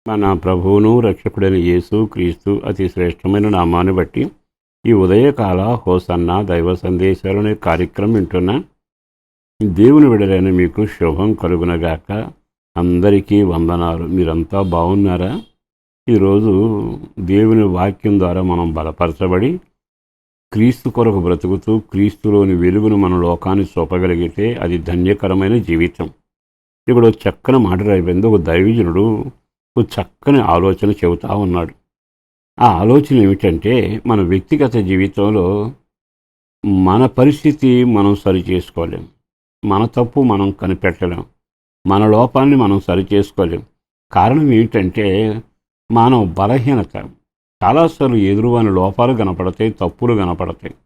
మన ప్రభువును రక్షకుడైన యేసు క్రీస్తు అతి శ్రేష్టమైన నామాన్ని బట్టి ఈ ఉదయకాల హోసన్న దైవ సందేశాలు అనే కార్యక్రమం వింటున్న దేవుని విడలైన మీకు శుభం కలుగునగాక. అందరికీ వందనాలు. మీరంతా బాగున్నారా? ఈరోజు దేవుని వాక్యం ద్వారా మనం బలపరచబడి క్రీస్తు కొరకు బ్రతుకుతూ క్రీస్తులోని వెలుగును మన లోకాన్ని చూపగలిగితే అది ధన్యకరమైన జీవితం. ఇక్కడ చక్కని మాట రాయిపోయింది. ఒక దైవజనుడు ఒక చక్కని ఆలోచన చెబుతా ఉన్నాడు. ఆ ఆలోచన ఏమిటంటే, మన వ్యక్తిగత జీవితంలో మన పరిస్థితి మనం సరి చేసుకోలేం, మన తప్పు మనం కనిపెట్టలేం, మన లోపాన్ని మనం సరి చేసుకోలేం. కారణం ఏమిటంటే మానవ బలహీనత. చాలాసార్లు ఎదురువాని లోపాలు కనపడతాయి, తప్పులు కనపడతాయి.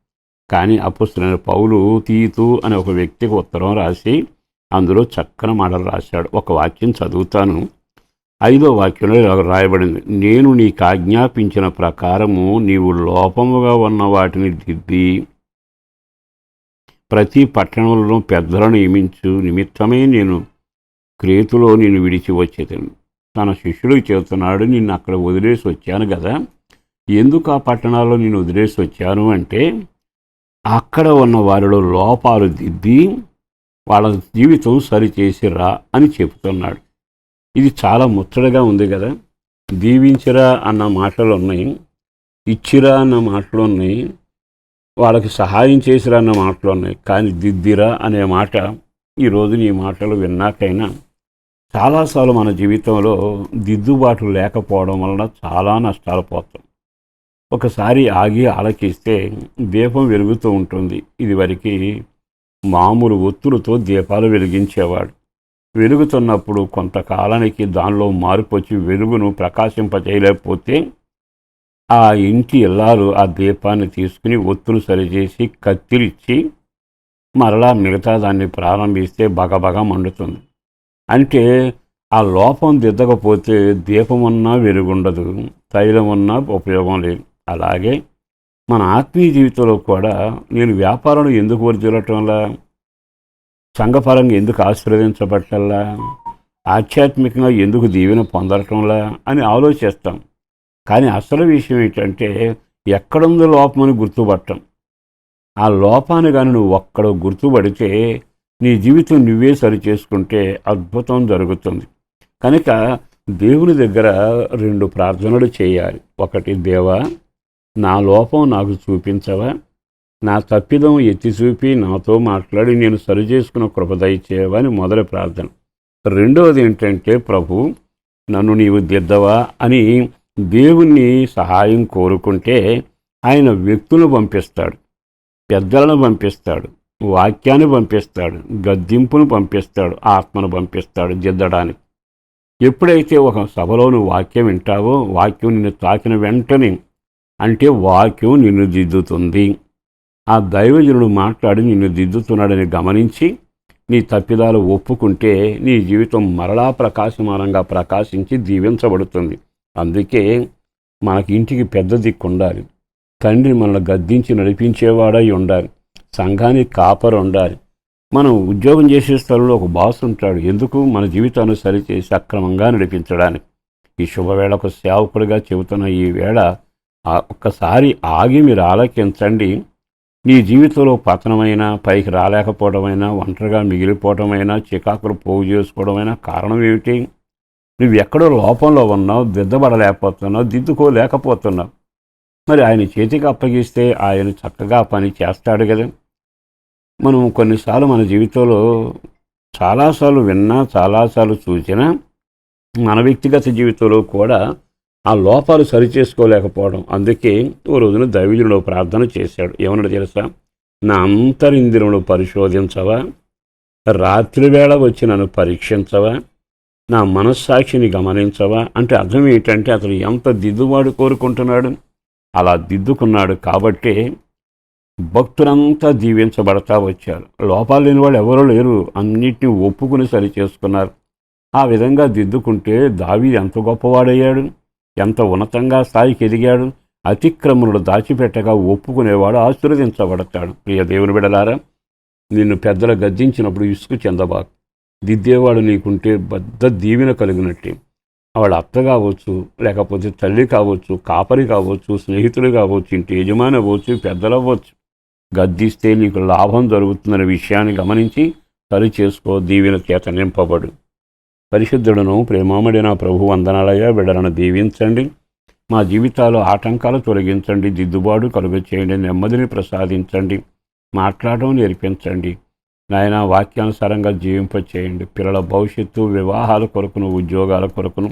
కానీ అపొస్తలుడైన పౌలు తీతు అనే ఒక వ్యక్తికి ఉత్తరం రాసి అందులో చక్కని మాటలు రాశాడు. ఒక వాక్యం చదువుతాను. 5వ వాక్యంలో ఇలా రాయబడింది: నేను నీకు ఆజ్ఞాపించిన ప్రకారము నీవు లోపముగా ఉన్న వాటిని దిద్ది ప్రతి పట్టణంలో పెద్దలను నియమించు నిమిత్తమే నేను క్రేతులో నిన్ను విడిచి వచ్చేదాను. తన శిష్యుడికి చెబుతున్నాడు, నిన్ను అక్కడ వదిలేసి వచ్చాను కదా. ఎందుకు ఆ పట్టణాల్లో నేను వదిలేసి వచ్చాను అంటే, అక్కడ ఉన్న వారిలో లోపాలు దిద్ది వాళ్ళ జీవితం సరిచేసి రా అని చెబుతున్నాడు. ఇది చాలా ముచ్చటగా ఉంది కదా. దీవించిరా అన్న మాటలు ఉన్నాయి, ఇచ్చిరా అన్న మాటలు ఉన్నాయి, వాళ్ళకి సహాయం చేసిరా అన్న మాటలు ఉన్నాయి. కానీ దిద్దిరా అనే మాట ఈరోజు ఈ మాటలు విన్నాకైనా చాలాసార్లు మన జీవితంలో దిద్దుబాటు లేకపోవడం వలన చాలా నష్టాలు పోతాం. ఒకసారి ఆగి ఆలకిస్తే దీపం వెలుగుతూ ఉంటుంది. ఇదివరకు మామూలు ఒత్తులతో దీపాలు వెలిగించేవాడు. వెలుగుతున్నప్పుడు కొంతకాలానికి దానిలో మార్పు వచ్చి వెలుగును ప్రకాశింపజేయలేకపోతే ఆ ఇంటి ఇల్లాలు ఆ దీపాన్ని తీసుకుని ఒత్తును సరిచేసి కత్తిరిచ్చి మరలా మిగతా దాన్ని ప్రారంభిస్తే బగబగ మండుతుంది. అంటే ఆ లోపం దిద్దకపోతే దీపం ఉన్నా వెలుగుండదు, తైలం ఉన్నా ఉపయోగం లేదు. అలాగే మన ఆత్మీయ జీవితంలో కూడా నేను వ్యాపారంలో ఎందుకు వర్ధిల్లటంలా, సంఘపరంగా ఎందుకు ఆశీర్వదించబట్టల్లా, ఆధ్యాత్మికంగా ఎందుకు దీవెన పొందటంలా అని ఆలోచిస్తాం. కానీ అసలు విషయం ఏంటంటే, ఎక్కడుందో లోపమని గుర్తుపట్టం. ఆ లోపాన్ని కానీ నువ్వు ఒక్కడ గుర్తుపడితే నీ జీవితం నువ్వే సరి చేసుకుంటే అద్భుతం జరుగుతుంది. కనుక దేవుని దగ్గర 2 ప్రార్థనలు చేయాలి. ఒకటి, దేవా నా లోపం నాకు చూపించవా, నా తప్పిదం ఎత్తి చూపి నాతో మాట్లాడి నేను సరి చేసుకున్న కృప దయచేయవా అని మొదటి ప్రార్థన. రెండవది ఏంటంటే, ప్రభు నన్ను నీవు దిద్దవా అని దేవుణ్ణి సహాయం కోరుకుంటే ఆయన వ్యక్తులను పంపిస్తాడు, పెద్దలను పంపిస్తాడు, వాక్యాన్ని పంపిస్తాడు, గద్దింపును పంపిస్తాడు, ఆత్మను పంపిస్తాడు దిద్దడానికి. ఎప్పుడైతే ఒక సభలో నువ్వు వాక్యం వింటావో, వాక్యం నిన్ను తాకిన వెంటనే అంటే వాక్యం నిన్ను దిద్దుతుంది. ఆ దైవజనుడు మాట్లాడి నిన్ను దిద్దుతున్నాడని గమనించి నీ తప్పిదాలు ఒప్పుకుంటే నీ జీవితం మరలా ప్రకాశమానంగా ప్రకాశించి దీవించబడుతుంది. అందుకే మనకి ఇంటికి పెద్ద దిక్కు ఉండాలి, తండ్రి మనల్ని గద్దించి నడిపించేవాడై ఉండాలి, సంఘానికి కాపరు ఉండాలి. మనం ఉద్యోగం చేసే స్థలంలో ఒక బాస్ ఉంటాడు. ఎందుకు? మన జీవితాన్ని సరిచేసి సక్రమంగా నడిపించడానికి. ఈ శుభవేళ ఒక సేవకుడిగా చెబుతున్న ఈ వేళ ఒక్కసారి ఆగి మీరు ఆలకించండి. నీ జీవితంలో పతనమైనా, పైకి రాలేకపోవడమైనా, ఒంటరిగా మిగిలిపోవడమైనా, చికాకులు పోగు చేసుకోవడమైనా కారణం ఏమిటి? నువ్వు ఎక్కడో లోపంలో ఉన్నావు, దిద్దబడలేకపోతున్నావు, దిద్దుకోలేకపోతున్నావు. మరి ఆయన చేతికి అప్పగిస్తే ఆయన చక్కగా పని చేస్తాడు కదా. మనం కొన్నిసార్లు మన జీవితంలో చాలాసార్లు విన్నా, చాలాసార్లు చూసినా మన వ్యక్తిగత జీవితంలో కూడా ఆ లోపాలు సరిచేసుకోలేకపోవడం. అందుకే ఓ రోజున దైవజనుడు ప్రార్థన చేశాడు. ఏమన్నాడు తెలుసా? నా అంతరింద్రియమును పరిశోధించవా, రాత్రివేళ వచ్చి నన్ను పరీక్షించవా, నా మనస్సాక్షిని గమనించవా. అంటే అర్థం ఏంటంటే అతను ఎంత దిద్దుబాటు కోరుకుంటున్నాడు. అలా దిద్దుకున్నాడు కాబట్టి భక్తులంతా దీవించబడతా వచ్చారు. లోపాలు లేని వాళ్ళు ఎవరూ లేరు, అన్నిటినీ ఒప్పుకుని సరి చేసుకున్నారు. ఆ విధంగా దిద్దుకుంటే దావీదు ఎంత గొప్పవాడయ్యాడు, ఎంత ఉన్నతంగా స్థాయికి ఎదిగాడు. అతిక్రమణలు దాచిపెట్టగా ఒప్పుకునేవాడు ఆశీర్వదించబడతాడు. ప్రియ దేవుని బిడ్డలారా, నిన్ను పెద్దలు గద్దించినప్పుడు ఇసుకు చెందబాకు. దిద్దేవాడు నీకుంటే పెద్ద దీవెన కలిగినట్టే. వాళ్ళ అత్త కావచ్చు, లేకపోతే తల్లి కావచ్చు, కాపరి కావచ్చు, స్నేహితులు కావచ్చు, ఇంటి యజమాని అవ్వచ్చు, పెద్దలు అవ్వచ్చు. గద్దిస్తే నీకు లాభం జరుగుతుందనే విషయాన్ని గమనించి సరి చేసుకో, దీవెన చేత నింపబడు. పరిశుద్ధుడును ప్రేమామడి నా ప్రభు వందనాలయ్యా, బిడ్డలను దీవించండి. మా జీవితాలు ఆటంకాలు తొలగించండి, దిద్దుబాటు కలుగ చేయండి, నెమ్మదిని ప్రసాదించండి, మాట్లాడడం నేర్పించండి. నాయన వాక్యానుసారంగా జీవింపచేయండి. పిల్లల భవిష్యత్తు, వివాహాల కొరకును, ఉద్యోగాల కొరకును,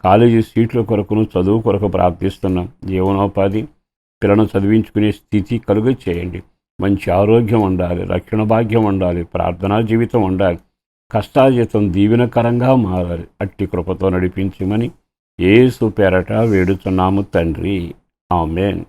కాలేజీ సీట్ల కొరకును, చదువు కొరకు ప్రార్థిస్తున్నాం. జీవనోపాధి, పిల్లలను చదివించుకునే స్థితి కలుగ చేయండి. మంచి ఆరోగ్యం ఉండాలి, రక్షణ భాగ్యం ఉండాలి, ప్రార్థనా జీవితం ఉండాలి, కష్టాజీతం దీవెనకరంగా మారాలి. అట్టి కృపతో నడిపించమని యేసు పేరట వేడుచున్నాము తండ్రి. ఆమేన్.